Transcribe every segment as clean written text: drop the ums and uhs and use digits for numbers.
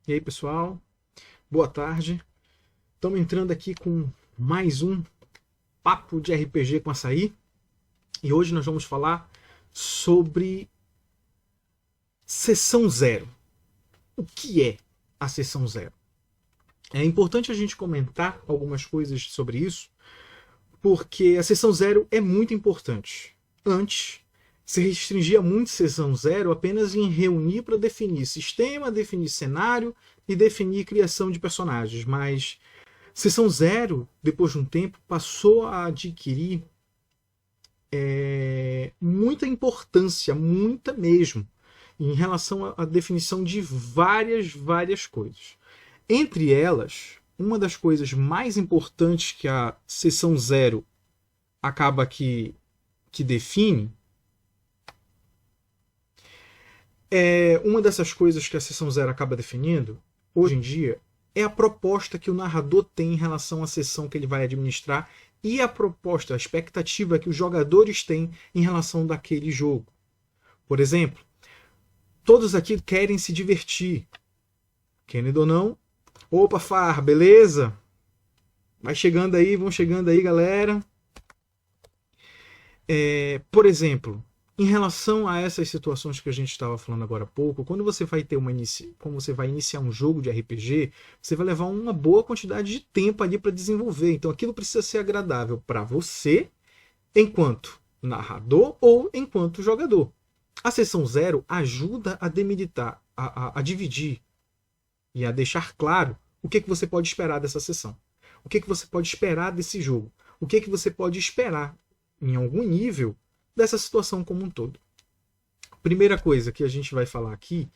E aí, pessoal? Boa tarde. Estamos entrando aqui com mais um papo de RPG com açaí. E hoje nós vamos falar sobre sessão zero. O que é a sessão zero? É importante a gente comentar algumas coisas sobre isso, porque a sessão zero é muito importante. Antes, se restringia muito sessão zero apenas em reunir para definir sistema, definir cenário e definir criação de personagens. Mas sessão zero, depois de um tempo, passou a adquirir muita importância, muita mesmo, em relação à definição de várias coisas. Entre elas, uma das coisas mais importantes que a sessão zero acaba que define uma dessas coisas que a sessão zero acaba definindo, hoje em dia, é a proposta que o narrador tem em relação à sessão que ele vai administrar e a proposta, a expectativa que os jogadores têm em relação daquele jogo. Por exemplo, todos aqui querem se divertir. Querendo ou não. Opa, Far, beleza? Vai chegando aí, vão chegando aí, galera. Por exemplo, em relação a essas situações que a gente estava falando agora há pouco, quando você vai iniciar um jogo de RPG, você vai levar uma boa quantidade de tempo ali para desenvolver. Então aquilo precisa ser agradável para você, enquanto narrador ou enquanto jogador. A sessão zero ajuda a demilitar, a dividir e a deixar claro o que você pode esperar dessa sessão. O que você pode esperar desse jogo. O que você pode esperar, em algum nível, dessa situação como um todo. Primeira coisa que a gente vai falar aqui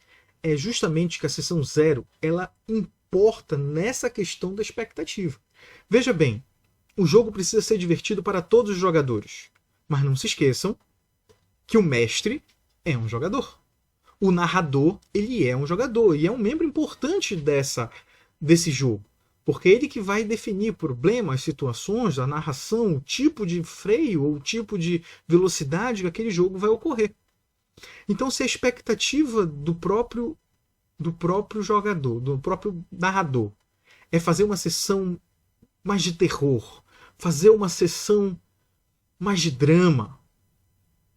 é justamente que a sessão zero ela importa nessa questão da expectativa. Veja bem, o jogo precisa ser divertido para todos os jogadores. Mas não se esqueçam que o mestre é um jogador. O narrador, ele é um jogador e é um membro importante desse jogo. Porque é ele que vai definir problemas, situações, a narração, o tipo de freio ou o tipo de velocidade que aquele jogo vai ocorrer. Então, se a expectativa do próprio jogador, do próprio narrador, é fazer uma sessão mais de terror, fazer uma sessão mais de drama.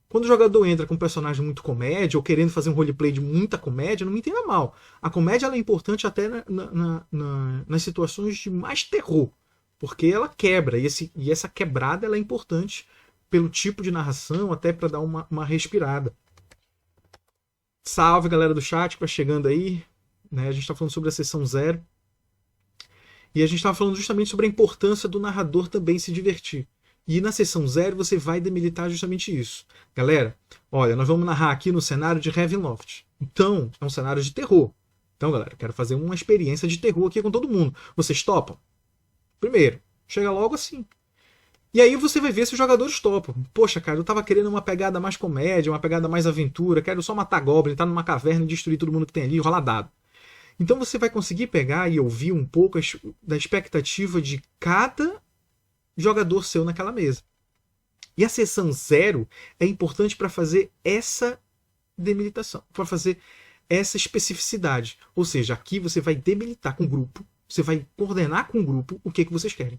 Quando o jogador entra com um personagem muito comédia ou querendo fazer um roleplay de muita comédia, não me entenda mal. A comédia ela é importante até nas situações de mais terror, porque ela quebra, e essa quebrada ela é importante pelo tipo de narração, até para dar uma respirada. Salve, galera do chat que vai chegando aí. Né? A gente está falando sobre a sessão zero. E a gente estava falando justamente sobre a importância do narrador também se divertir. E na sessão zero você vai demilitar justamente isso. Galera, olha, nós vamos narrar aqui no cenário de Ravenloft. Então, é um cenário de terror. Então, galera, eu quero fazer uma experiência de terror aqui com todo mundo. Vocês topam? Primeiro, chega logo assim. E aí você vai ver se os jogadores topam. Poxa, cara, eu tava querendo uma pegada mais comédia, uma pegada mais aventura, quero só matar Goblin, estar numa caverna e destruir todo mundo que tem ali, rolar dado. Então você vai conseguir pegar e ouvir um pouco da expectativa de cada jogador seu naquela mesa. E a sessão zero é importante para fazer essa demilitação, para fazer essa especificidade. Ou seja, aqui você vai demilitar com o grupo, você vai coordenar com o grupo o que vocês querem.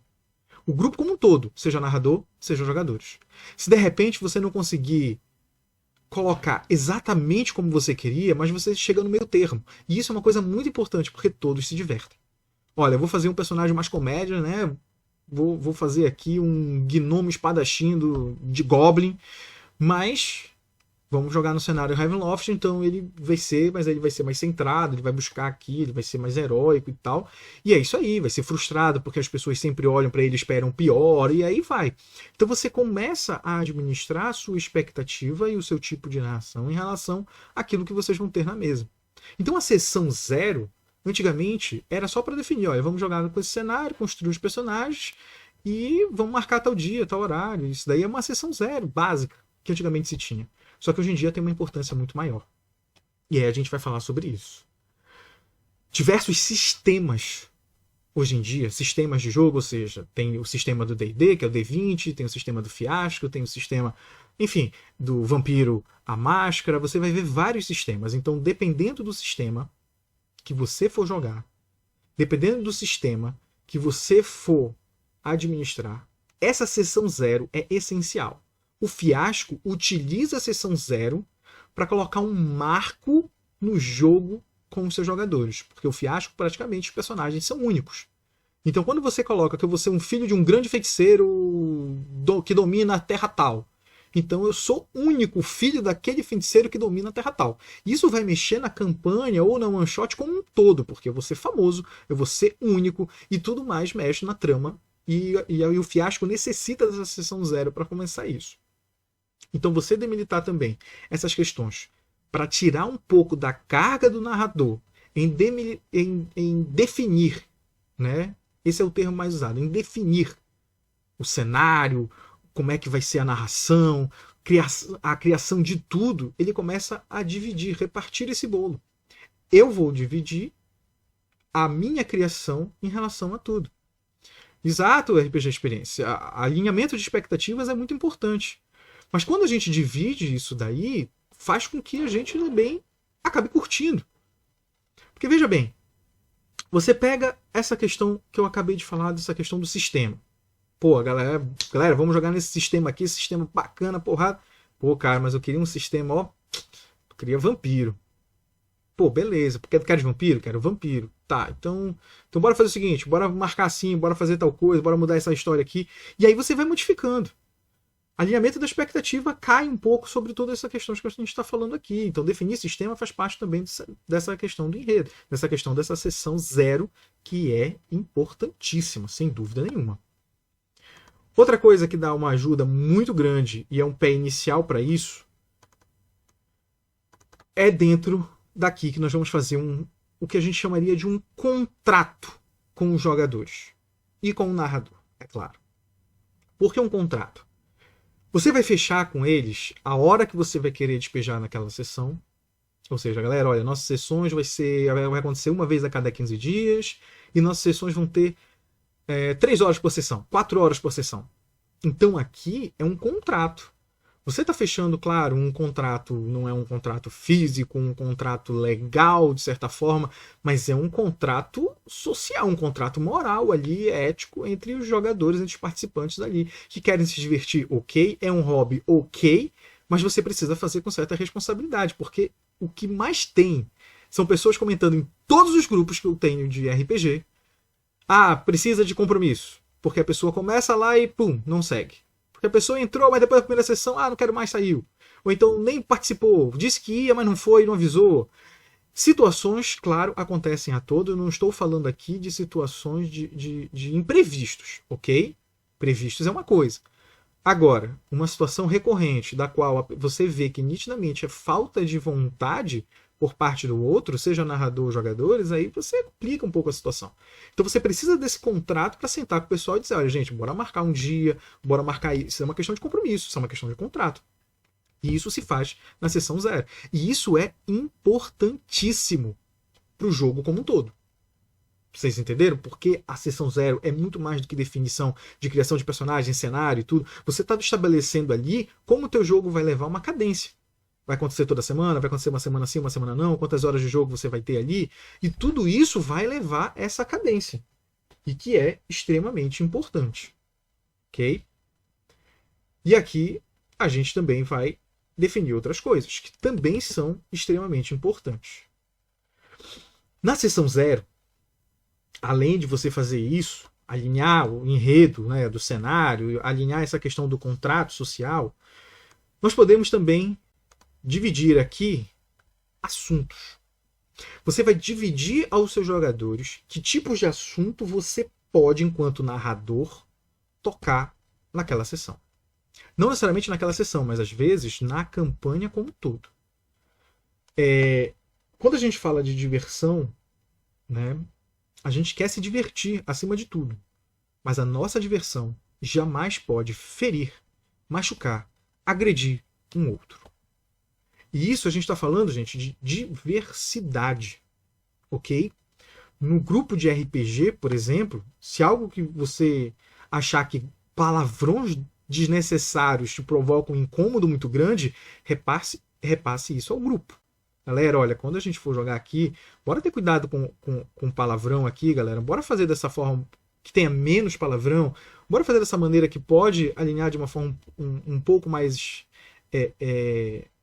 O grupo como um todo, seja narrador, seja jogadores. Se de repente você não conseguir colocar exatamente como você queria, mas você chega no meio termo. E isso é uma coisa muito importante, porque todos se divertem. Olha, eu vou fazer um personagem mais comédia, né? Vou fazer aqui um gnomo espadachim de Goblin, mas vamos jogar no cenário Ravenloft, então ele vai ser mais centrado, ele vai buscar aqui, ele vai ser mais heróico e tal. E é isso aí, vai ser frustrado porque as pessoas sempre olham para ele e esperam pior, e aí vai. Então você começa a administrar a sua expectativa e o seu tipo de narração em relação àquilo que vocês vão ter na mesa. Então a sessão zero, antigamente, era só para definir, olha, vamos jogar com esse cenário, construir os personagens e vamos marcar tal dia, tal horário. Isso daí é uma sessão zero, básica, que antigamente se tinha. Só que hoje em dia tem uma importância muito maior. E aí a gente vai falar sobre isso. Diversos sistemas, hoje em dia, sistemas de jogo, ou seja, tem o sistema do D&D, que é o D20, tem o sistema do Fiasco, tem o sistema, enfim, do Vampiro à Máscara, você vai ver vários sistemas. Então, dependendo do sistema, que você for jogar, dependendo do sistema que você for administrar, essa sessão 0 é essencial. O Fiasco utiliza a sessão 0 para colocar um marco no jogo com os seus jogadores, porque o Fiasco, praticamente, os personagens são únicos. Então, quando você coloca que eu vou ser um filho de um grande feiticeiro que domina a terra tal, então eu sou único filho daquele feiticeiro que domina a terra tal. Isso vai mexer na campanha ou na one shot como um todo, porque eu vou ser famoso, eu vou ser único e tudo mais mexe na trama. E o Fiasco necessita dessa sessão 0 para começar isso. Então você demilitar também essas questões para tirar um pouco da carga do narrador em definir, né? Esse é o termo mais usado, em definir o cenário, como é que vai ser a narração, a criação de tudo, ele começa a dividir, repartir esse bolo. Eu vou dividir a minha criação em relação a tudo. Exato, RPG Experiência. Alinhamento de expectativas é muito importante. Mas quando a gente divide isso daí, faz com que a gente também acabe curtindo. Porque veja bem, você pega essa questão que eu acabei de falar, dessa questão do sistema. Pô, galera, vamos jogar nesse sistema aqui, sistema bacana, porrada. Pô, cara, mas eu queria um sistema, ó, eu queria vampiro. Pô, beleza, porque tu quer de vampiro? Quero vampiro. Tá, então bora fazer o seguinte, bora marcar assim, bora fazer tal coisa, bora mudar essa história aqui. E aí você vai modificando. Alinhamento da expectativa cai um pouco sobre toda essa questão que a gente está falando aqui. Então, definir sistema faz parte também dessa questão do enredo, dessa questão dessa sessão 0, que é importantíssima, sem dúvida nenhuma. Outra coisa que dá uma ajuda muito grande e é um pé inicial para isso é dentro daqui que nós vamos fazer o que a gente chamaria de um contrato com os jogadores e com o narrador, é claro. Por que um contrato? Você vai fechar com eles a hora que você vai querer despejar naquela sessão. Ou seja, galera, olha, nossas sessões vai acontecer uma vez a cada 15 dias e nossas sessões vão ter 3 horas por sessão, 4 horas por sessão. Então aqui é um contrato. Você está fechando, claro, um contrato, não é um contrato físico, um contrato legal, de certa forma, mas é um contrato social, um contrato moral ali, ético, entre os jogadores, entre os participantes ali, que querem se divertir, ok, é um hobby, ok, mas você precisa fazer com certa responsabilidade, porque o que mais tem são pessoas comentando em todos os grupos que eu tenho de RPG, precisa de compromisso, porque a pessoa começa lá e, pum, não segue. Porque a pessoa entrou, mas depois da primeira sessão, não quero mais, saiu. Ou então nem participou, disse que ia, mas não foi, não avisou. Situações, claro, acontecem a todo. Eu não estou falando aqui de situações de imprevistos, ok? Previstos é uma coisa. Agora, uma situação recorrente, da qual você vê que nitidamente é falta de vontade por parte do outro, seja narrador ou jogadores, aí você complica um pouco a situação. Então você precisa desse contrato para sentar com o pessoal e dizer, olha, gente, bora marcar um dia, bora marcar isso. Isso é uma questão de compromisso, isso é uma questão de contrato. E isso se faz na sessão 0. E isso é importantíssimo para o jogo como um todo. Vocês entenderam? Porque a sessão 0 é muito mais do que definição de criação de personagem, cenário e tudo. Você está estabelecendo ali como o teu jogo vai levar uma cadência. Vai acontecer toda semana? Vai acontecer uma semana sim, uma semana não? Quantas horas de jogo você vai ter ali? E tudo isso vai levar essa cadência. E que é extremamente importante. Ok? E aqui a gente também vai definir outras coisas que também são extremamente importantes. Na sessão 0, além de você fazer isso, alinhar o enredo, né, do cenário, alinhar essa questão do contrato social, nós podemos também dividir aqui assuntos. Você vai dividir aos seus jogadores que tipos de assunto você pode, enquanto narrador, tocar naquela sessão. Não necessariamente naquela sessão, mas às vezes na campanha como um todo. Quando a gente fala de diversão, né, a gente quer se divertir acima de tudo. Mas a nossa diversão jamais pode ferir, machucar, agredir um outro. E isso a gente está falando, gente, de diversidade, ok? No grupo de RPG, por exemplo, se algo que você achar que palavrões desnecessários te provocam um incômodo muito grande, repasse isso ao grupo. Galera, olha, quando a gente for jogar aqui, bora ter cuidado com palavrão aqui, galera. Bora fazer dessa forma que tenha menos palavrão. Bora fazer dessa maneira que pode alinhar de uma forma um pouco mais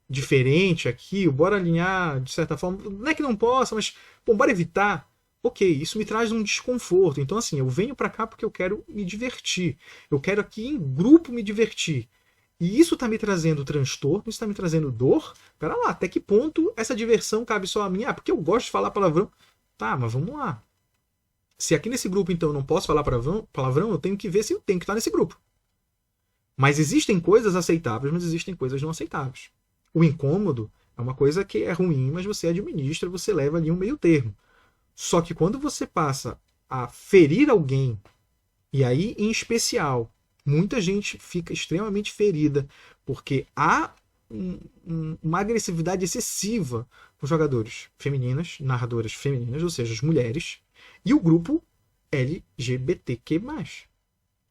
diferente aqui. Bora alinhar de certa forma. Não é que não possa, mas bom, bora evitar. Ok, isso me traz um desconforto. Então, assim, eu venho pra cá porque eu quero me divertir. Eu quero aqui em grupo me divertir. E isso tá me trazendo transtorno, isso tá me trazendo dor. Pera lá, até que ponto essa diversão cabe só a mim? Ah, porque eu gosto de falar palavrão. Tá, mas vamos lá. Se aqui nesse grupo, então, eu não posso falar palavrão, eu tenho que ver se eu tenho que estar nesse grupo. Mas existem coisas aceitáveis, mas existem coisas não aceitáveis. O incômodo é uma coisa que é ruim, mas você administra, você leva ali um meio termo. Só que quando você passa a ferir alguém, e aí em especial, muita gente fica extremamente ferida, porque há uma agressividade excessiva com jogadores femininas, narradoras femininas, ou seja, as mulheres, e o grupo LGBTQ+.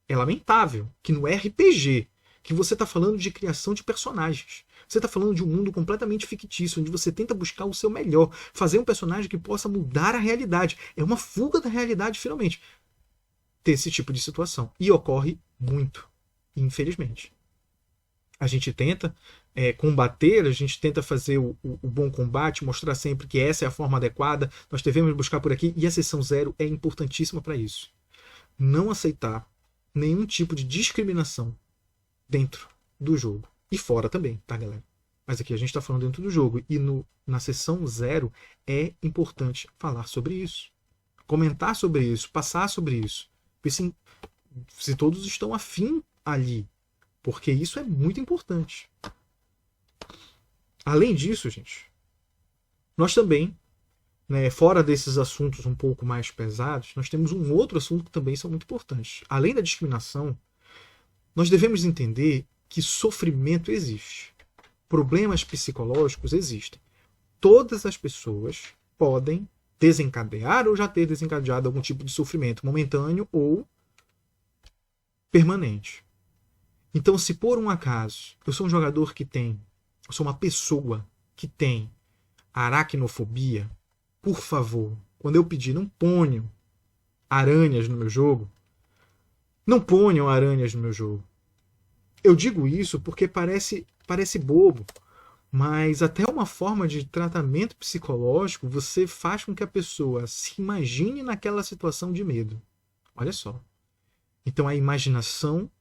É lamentável que no RPG, que você está falando de criação de personagens, você está falando de um mundo completamente fictício, onde você tenta buscar o seu melhor, fazer um personagem que possa mudar a realidade. É uma fuga da realidade, finalmente. Ter esse tipo de situação. E ocorre muito, infelizmente. A gente tenta combater, a gente tenta fazer o bom combate, mostrar sempre que essa é a forma adequada, nós devemos buscar por aqui, e a sessão 0 é importantíssima para isso. Não aceitar nenhum tipo de discriminação dentro do jogo. E fora também, tá, galera? Mas aqui a gente está falando dentro do jogo. E na sessão 0 é importante falar sobre isso. Comentar sobre isso, passar sobre isso. Se todos estão afim ali. Porque isso é muito importante. Além disso, gente, nós também, fora desses assuntos um pouco mais pesados, nós temos um outro assunto que também são muito importantes. Além da discriminação, nós devemos entender que sofrimento existe. Problemas psicológicos existem. Todas as pessoas podem desencadear ou já ter desencadeado algum tipo de sofrimento momentâneo ou permanente. Então, se por um acaso eu sou um jogador eu sou uma pessoa que tem aracnofobia, por favor, quando eu pedir, não ponham aranhas no meu jogo. Não ponham aranhas no meu jogo. Eu digo isso porque parece bobo, mas até uma forma de tratamento psicológico você faz com que a pessoa se imagine naquela situação de medo. Olha só. Então a imaginação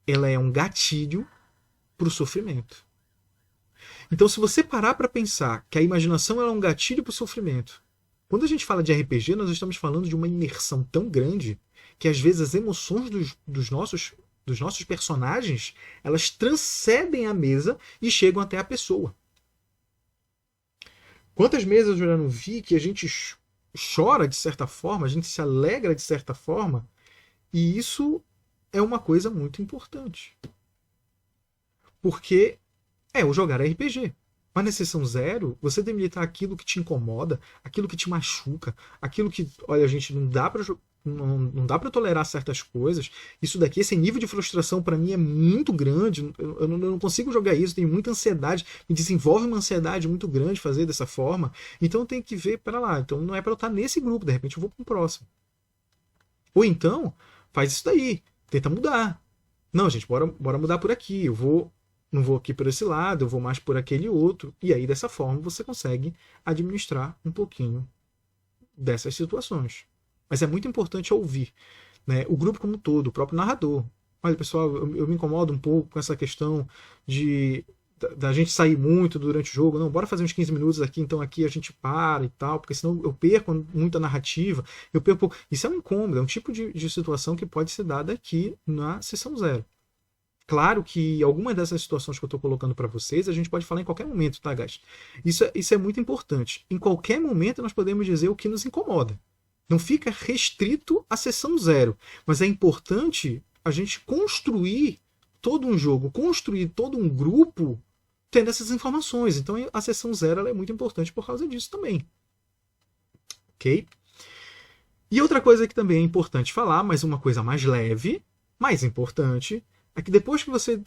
ela é um gatilho para o sofrimento. Então se você parar para pensar que a imaginação ela é um gatilho para o sofrimento, quando a gente fala de RPG, nós estamos falando de uma imersão tão grande que às vezes as emoções dos nossos personagens, elas transcendem a mesa e chegam até a pessoa. Quantas mesas eu já não vi que a gente chora de certa forma, a gente se alegra de certa forma, e isso é uma coisa muito importante. Porque o jogar RPG. Mas na sessão 0, você demilitar aquilo que te incomoda, aquilo que te machuca, aquilo que, olha, gente, não dá para tolerar certas coisas. Isso daqui, esse nível de frustração para mim é muito grande. Eu não consigo jogar isso, tenho muita ansiedade, me desenvolve uma ansiedade muito grande fazer dessa forma. Então eu tenho que ver, para lá, então não é para eu estar nesse grupo, de repente eu vou para um próximo. Ou então, faz isso daí, tenta mudar. Não, gente, bora mudar por aqui. Não vou aqui por esse lado, eu vou mais por aquele outro. E aí, dessa forma, você consegue administrar um pouquinho dessas situações. Mas é muito importante ouvir, o grupo como um todo, o próprio narrador. Olha, pessoal, eu me incomodo um pouco com essa questão da gente sair muito durante o jogo. Não, bora fazer uns 15 minutos aqui, então aqui a gente para e tal, porque senão eu perco muita narrativa. Isso é um incômodo, é um tipo de situação que pode ser dada aqui na sessão 0. Claro que algumas dessas situações que eu estou colocando para vocês, a gente pode falar em qualquer momento, tá, guys? Isso é muito importante. Em qualquer momento nós podemos dizer o que nos incomoda. Não fica restrito à sessão 0. Mas é importante a gente construir todo um jogo, construir todo um grupo tendo essas informações. Então a sessão 0 ela é muito importante por causa disso também. Ok? E outra coisa que também é importante falar, mas uma coisa mais leve, mais importante, é que depois que você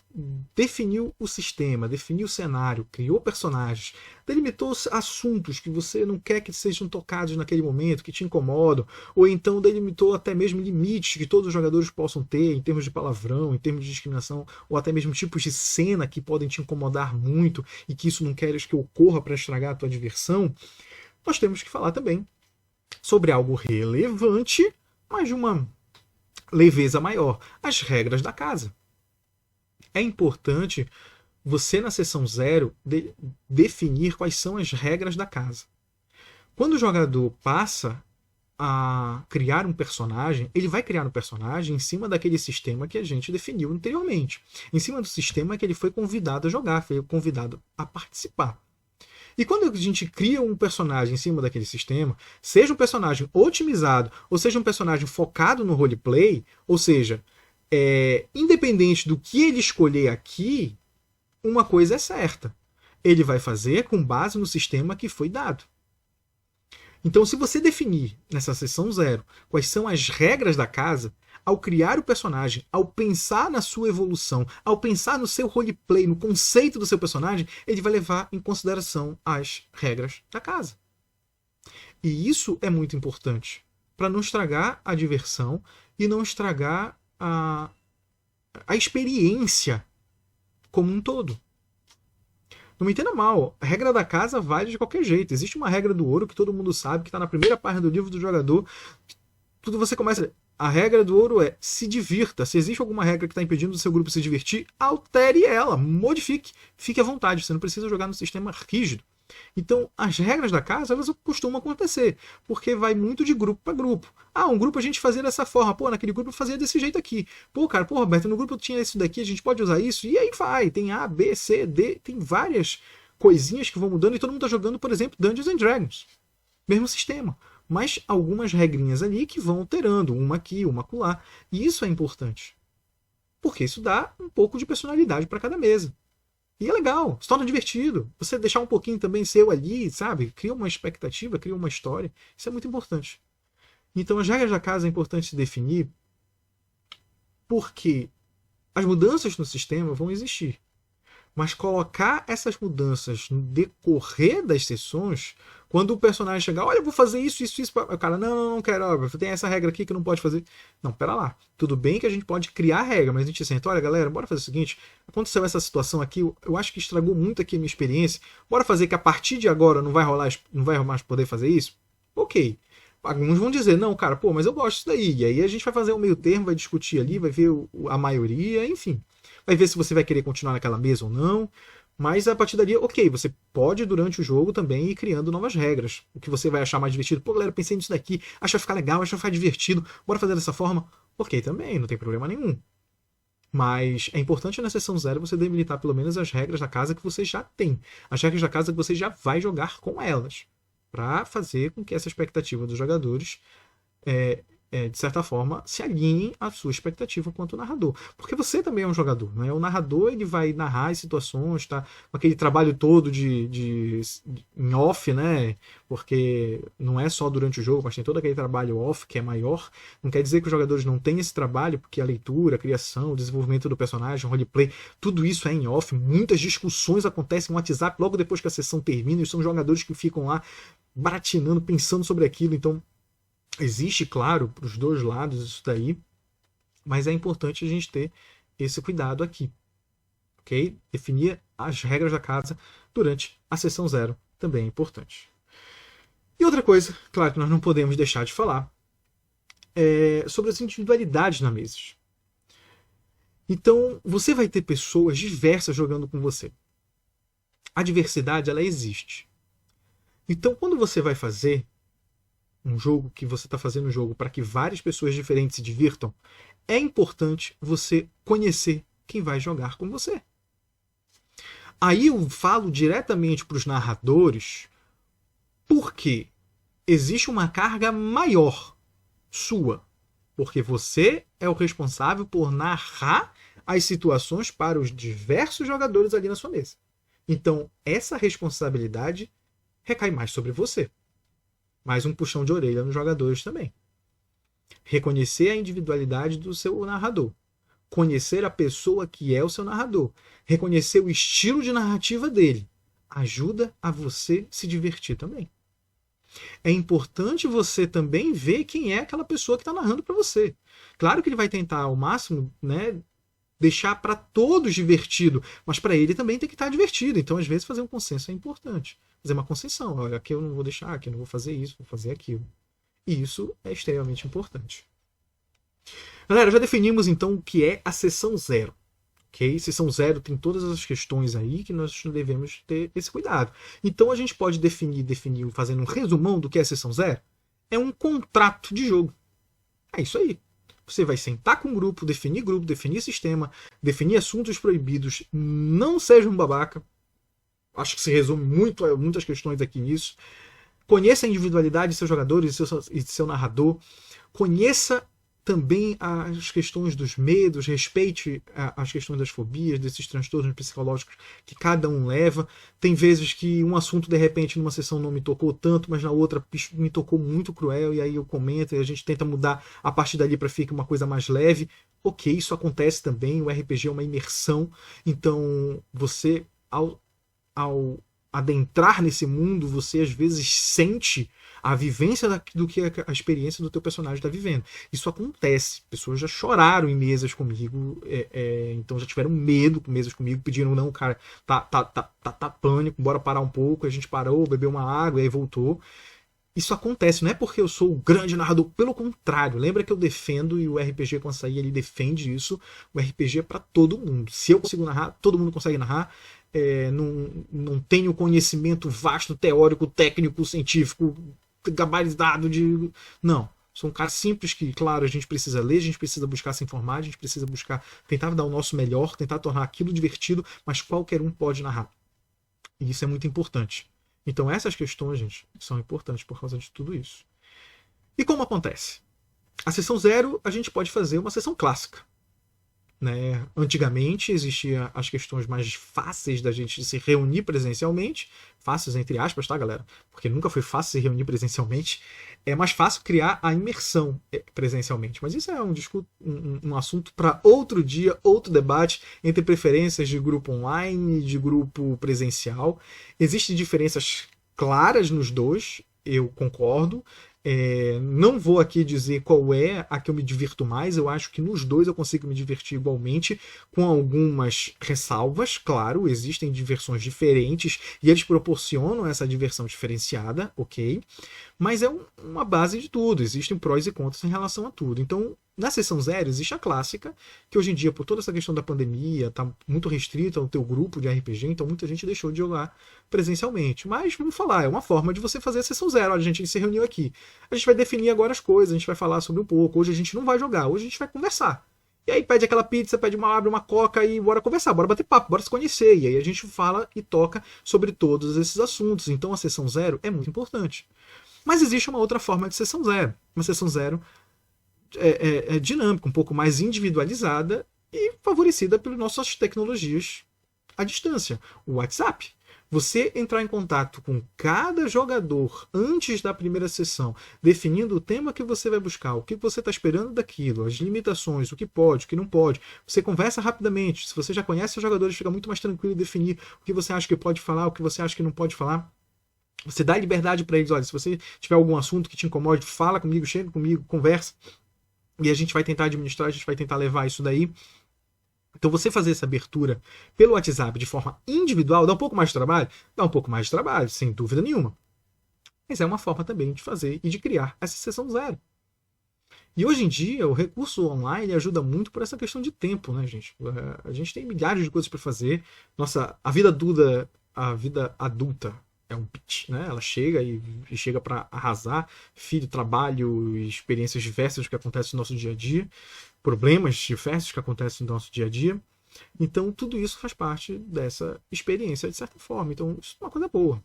definiu o sistema, definiu o cenário, criou personagens, delimitou assuntos que você não quer que sejam tocados naquele momento, que te incomodam, ou então delimitou até mesmo limites que todos os jogadores possam ter em termos de palavrão, em termos de discriminação, ou até mesmo tipos de cena que podem te incomodar muito e que isso não queres que ocorra para estragar a tua diversão, nós temos que falar também sobre algo relevante, mas de uma leveza maior, as regras da casa. É importante você, na sessão 0, definir quais são as regras da casa. Quando o jogador passa a criar um personagem, ele vai criar um personagem em cima daquele sistema que a gente definiu anteriormente. Em cima do sistema que ele foi convidado a jogar, foi convidado a participar. E quando a gente cria um personagem em cima daquele sistema, seja um personagem otimizado, ou seja um personagem focado no roleplay, ou seja, independente do que ele escolher aqui, uma coisa é certa. Ele vai fazer com base no sistema que foi dado. Então, se você definir nessa sessão 0 quais são as regras da casa, ao criar o personagem, ao pensar na sua evolução, ao pensar no seu roleplay, no conceito do seu personagem, ele vai levar em consideração as regras da casa. E isso é muito importante para não estragar a diversão e não estragar a experiência como um todo. Não me entenda mal, a regra da casa vale de qualquer jeito. Existe uma regra do ouro que todo mundo sabe, que está na primeira página do livro do jogador. Tudo você começa. A regra do ouro é se divirta. Se existe alguma regra que está impedindo o seu grupo de se divertir, altere ela, modifique, fique à vontade. Você não precisa jogar no sistema rígido. Então, as regras da casa, elas costumam acontecer, porque vai muito de grupo para grupo. Um grupo a gente fazia dessa forma, naquele grupo eu fazia desse jeito aqui. Roberto, no grupo tinha isso daqui, a gente pode usar isso, e aí vai, tem A, B, C, D, tem várias coisinhas que vão mudando, e todo mundo está jogando, por exemplo, Dungeons and Dragons. Mesmo sistema, mas algumas regrinhas ali que vão alterando, uma aqui, uma acolá, e isso é importante, porque isso dá um pouco de personalidade para cada mesa. E é legal, se torna divertido. Você deixar um pouquinho também seu ali, sabe? Cria uma expectativa, cria uma história. Isso é muito importante. Então, as regras da casa é importante se definir porque as mudanças no sistema vão existir. Mas colocar essas mudanças no decorrer das sessões, quando o personagem chegar, olha, eu vou fazer isso. O cara, não quero, tem essa regra aqui que não pode fazer. Não, pera lá. Tudo bem que a gente pode criar regra, mas a gente senta, olha, galera, bora fazer o seguinte, aconteceu essa situação aqui, eu acho que estragou muito aqui a minha experiência, bora fazer que a partir de agora não vai mais poder fazer isso? Ok. Alguns vão dizer, não, cara, mas eu gosto disso daí. E aí a gente vai fazer um meio termo, vai discutir ali, vai ver a maioria, enfim. Vai ver se você vai querer continuar naquela mesa ou não. Mas a partir dali, ok, você pode durante o jogo também ir criando novas regras. O que você vai achar mais divertido. Galera, pensei nisso daqui, acho que vai ficar legal, acho que vai ficar divertido, bora fazer dessa forma. Ok, também, não tem problema nenhum. Mas é importante na sessão 0 você delimitar pelo menos as regras da casa que você já tem. As regras da casa que você já vai jogar com elas. Para fazer com que essa expectativa dos jogadores de certa forma, se alinhem à sua expectativa quanto narrador. Porque você também é um jogador, né? O narrador ele vai narrar as situações, tá? Com aquele trabalho todo em off, né? Porque não é só durante o jogo, mas tem todo aquele trabalho off que é maior. Não quer dizer que os jogadores não têm esse trabalho, porque a leitura, a criação, o desenvolvimento do personagem, o roleplay, tudo isso é em off. Muitas discussões acontecem no WhatsApp logo depois que a sessão termina, e são jogadores que ficam lá baratinando, pensando sobre aquilo. Então, existe, claro, para os dois lados isso daí, mas é importante a gente ter esse cuidado aqui, ok? Definir as regras da casa durante a sessão 0 também é importante. E outra coisa, claro, que nós não podemos deixar de falar, é sobre as individualidades na mesa. Então, você vai ter pessoas diversas jogando com você. A diversidade, ela existe. Então, quando você vai fazer um jogo, que você está fazendo um jogo para que várias pessoas diferentes se divirtam, é importante você conhecer quem vai jogar com você. Aí eu falo diretamente para os narradores, porque existe uma carga maior sua, porque você é o responsável por narrar as situações para os diversos jogadores ali na sua mesa. Então, essa responsabilidade recai mais sobre você. Mais um puxão de orelha nos jogadores também. Reconhecer a individualidade do seu narrador. Conhecer a pessoa que é o seu narrador, reconhecer o estilo de narrativa dele, ajuda a você se divertir também. É importante você também ver quem é aquela pessoa que está narrando para você. Claro que ele vai tentar ao máximo, né, deixar para todos divertido, mas para ele também tem que estar divertido. Então, às vezes, fazer um consenso é importante. Fazer uma concessão. Olha, aqui eu não vou deixar, aqui eu não vou fazer isso, vou fazer aquilo. E isso é extremamente importante. Galera, já definimos então o que é a sessão zero. Okay? Sessão zero tem todas as questões aí que nós devemos ter esse cuidado. Então a gente pode definir fazendo um resumão do que é a sessão zero. É um contrato de jogo. É isso aí. Você vai sentar com o grupo, definir sistema, definir assuntos proibidos, não seja um babaca. Acho que se resume muitas questões aqui nisso. Conheça a individualidade de seus jogadores e de seu narrador. Conheça também as questões dos medos, respeite as questões das fobias, desses transtornos psicológicos que cada um leva. Tem vezes que um assunto, de repente, numa sessão não me tocou tanto, mas na outra me tocou muito cruel, e aí eu comento e a gente tenta mudar a partir dali para ficar uma coisa mais leve. Ok, isso acontece também, o RPG é uma imersão, então você, ao adentrar nesse mundo, você às vezes sente a vivência do que a experiência do teu personagem está vivendo. Isso acontece. Pessoas já choraram em mesas comigo, então já tiveram medo com mesas comigo, pediram, não, cara, tá pânico, bora parar um pouco. A gente parou, bebeu uma água e aí voltou. Isso acontece, não é porque eu sou o grande narrador, pelo contrário, lembra que eu defendo, e o RPG com açaí ele defende isso. O RPG é para todo mundo. Se eu consigo narrar, todo mundo consegue narrar. Não tenho conhecimento vasto, teórico, técnico, científico, gabaritado de. Não. Sou um cara simples que, claro, a gente precisa ler, a gente precisa buscar se informar, a gente precisa buscar tentar dar o nosso melhor, tentar tornar aquilo divertido, mas qualquer um pode narrar. E isso é muito importante. Então essas questões, gente, são importantes por causa de tudo isso. E como acontece? A sessão zero, a gente pode fazer uma sessão clássica. Né? Antigamente existiam as questões mais fáceis da gente se reunir presencialmente, fáceis entre aspas, tá, galera? Porque nunca foi fácil se reunir presencialmente. É mais fácil criar a imersão presencialmente, mas isso é um assunto para outro dia, outro debate entre preferências de grupo online e de grupo presencial. Existem diferenças claras nos dois, eu concordo. Não vou aqui dizer qual é a que eu me divirto mais, eu acho que nos dois eu consigo me divertir igualmente, com algumas ressalvas, claro, existem diversões diferentes e eles proporcionam essa diversão diferenciada, ok? Mas é uma base de tudo, existem prós e contras em relação a tudo. Então, na sessão zero existe a clássica, que hoje em dia, por toda essa questão da pandemia, está muito restrita ao teu grupo de RPG, então muita gente deixou de jogar presencialmente. Mas, vamos falar, é uma forma de você fazer a sessão zero. Olha, a gente se reuniu aqui. A gente vai definir agora as coisas, a gente vai falar sobre um pouco. Hoje a gente não vai jogar, hoje a gente vai conversar. E aí pede aquela pizza, abre uma coca e bora conversar, bora bater papo, bora se conhecer. E aí a gente fala e toca sobre todos esses assuntos. Então a sessão zero é muito importante. Mas existe uma outra forma de sessão zero. Uma sessão zero dinâmica, um pouco mais individualizada e favorecida pelas nossas tecnologias à distância. O WhatsApp. Você entrar em contato com cada jogador antes da primeira sessão, definindo o tema que você vai buscar, o que você está esperando daquilo, as limitações, o que pode, o que não pode. Você conversa rapidamente. Se você já conhece os jogadores, fica muito mais tranquilo definir o que você acha que pode falar, o que você acha que não pode falar. Você dá liberdade para eles. Olha, se você tiver algum assunto que te incomode, fala comigo, chega comigo, conversa. E a gente vai tentar administrar, a gente vai tentar levar isso daí. Então você fazer essa abertura pelo WhatsApp de forma individual dá um pouco mais de trabalho? Dá um pouco mais de trabalho, sem dúvida nenhuma. Mas é uma forma também de fazer e de criar essa sessão zero. E hoje em dia o recurso online ajuda muito por essa questão de tempo, né, gente? A gente tem milhares de coisas para fazer. A vida adulta é um pitch, né? Ela chega e chega para arrasar. Filho, trabalho, experiências diversas que acontecem no nosso dia a dia, problemas diversos que acontecem no nosso dia a dia. Então tudo isso faz parte dessa experiência de certa forma. Então isso é uma coisa boa,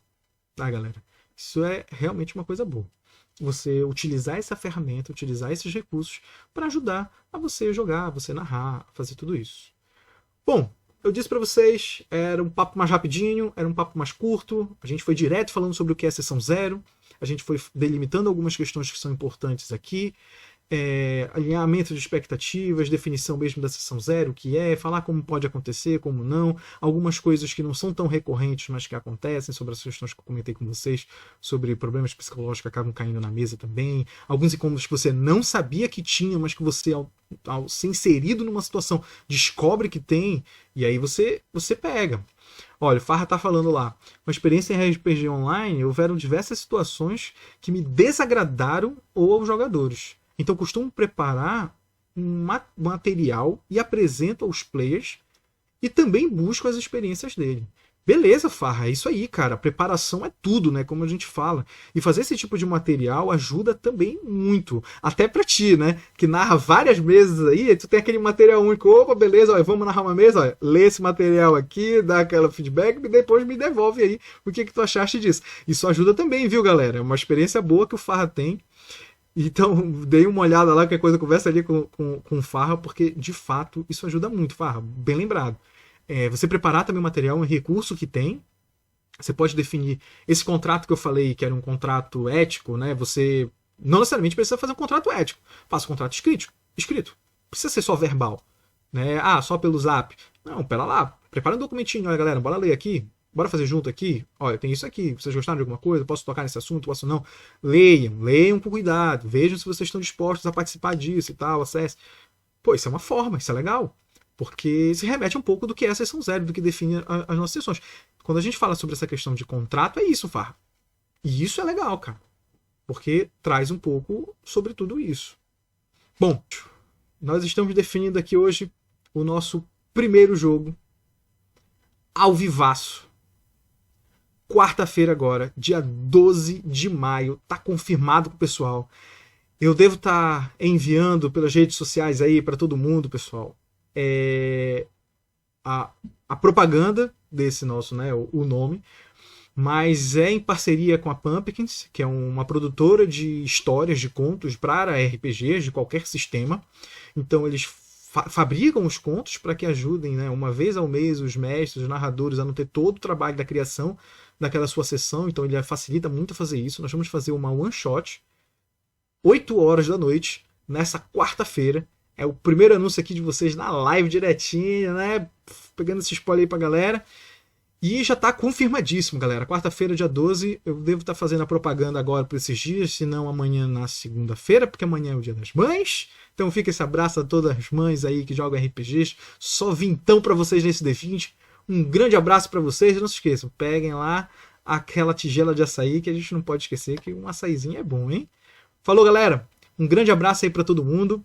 tá, galera? Isso é realmente uma coisa boa. Você utilizar essa ferramenta, utilizar esses recursos para ajudar a você jogar, a você narrar, a fazer tudo isso. Bom, eu disse para vocês, era um papo mais rapidinho, era um papo mais curto, a gente foi direto falando sobre o que é a sessão zero, a gente foi delimitando algumas questões que são importantes aqui. alinhamento de expectativas, definição mesmo da sessão zero, que falar como pode acontecer, como não, algumas coisas que não são tão recorrentes, mas que acontecem, sobre as questões que eu comentei com vocês, sobre problemas psicológicos que acabam caindo na mesa também, alguns incômodos que você não sabia que tinha, mas que você, ao ser inserido numa situação, descobre que tem, e aí você pega. Olha, o Farra tá falando lá. Uma experiência em RPG online, houveram diversas situações que me desagradaram ou aos jogadores. Então, costumo preparar um material e apresento aos players e também busco as experiências dele. Beleza, Farra, é isso aí, cara. A preparação é tudo, né? Como a gente fala. E fazer esse tipo de material ajuda também muito. Até pra ti, né? Que narra várias mesas aí, tu tem aquele material único. Opa, beleza, ó, vamos narrar uma mesa, ó, lê esse material aqui, dá aquela feedback e depois me devolve aí o que tu achaste disso. Isso ajuda também, viu, galera? É uma experiência boa que o Farra tem. Então, dei uma olhada lá, qualquer coisa, conversa ali com o Farra, porque de fato isso ajuda muito, Farra. Bem lembrado. Você preparar também o material, um recurso que tem. Você pode definir esse contrato que eu falei, que era um contrato ético, né? Você não necessariamente precisa fazer um contrato ético. Faça um contrato escrito. Não precisa ser só verbal. Né? Ah, só pelo zap. Não, pera lá. Prepara um documentinho. Olha, galera, bora ler aqui. Bora fazer junto aqui? Olha, tem isso aqui. Vocês gostaram de alguma coisa? Posso tocar nesse assunto? Posso não? Leiam com cuidado. Vejam se vocês estão dispostos a participar disso e tal. Acesse. Pô, isso é uma forma, isso é legal. Porque se remete um pouco do que é a sessão zero, do que define as nossas sessões. Quando a gente fala sobre essa questão de contrato, é isso, Farra. E isso é legal, cara. Porque traz um pouco sobre tudo isso. Bom, nós estamos definindo aqui hoje o nosso primeiro jogo ao vivaço. Quarta-feira agora, dia 12 de maio. Tá confirmado com o pessoal. Eu devo estar enviando pelas redes sociais aí para todo mundo, pessoal. A propaganda desse nosso, né, o nome, mas é em parceria com a Pumpkins, que é uma produtora de histórias, de contos para RPGs de qualquer sistema. Então eles fabricam os contos para que ajudem, né, uma vez ao mês os mestres, os narradores a não ter todo o trabalho da criação daquela sua sessão. Então ele facilita muito a fazer isso. Nós vamos fazer uma one shot 8 horas da noite nessa quarta-feira. É o primeiro anúncio aqui de vocês na live direitinho, né? Pegando esse spoiler aí pra galera. E já tá confirmadíssimo, galera. Quarta-feira, dia 12, eu devo estar fazendo a propaganda agora por esses dias, se não amanhã na segunda-feira, porque amanhã é o dia das mães. Então fica esse abraço a todas as mães aí que jogam RPGs. Só vintão pra vocês nesse D20. Um grande abraço pra vocês. E não se esqueçam, peguem lá aquela tigela de açaí que a gente não pode esquecer que um açaizinho é bom, hein? Falou, galera. Um grande abraço aí pra todo mundo.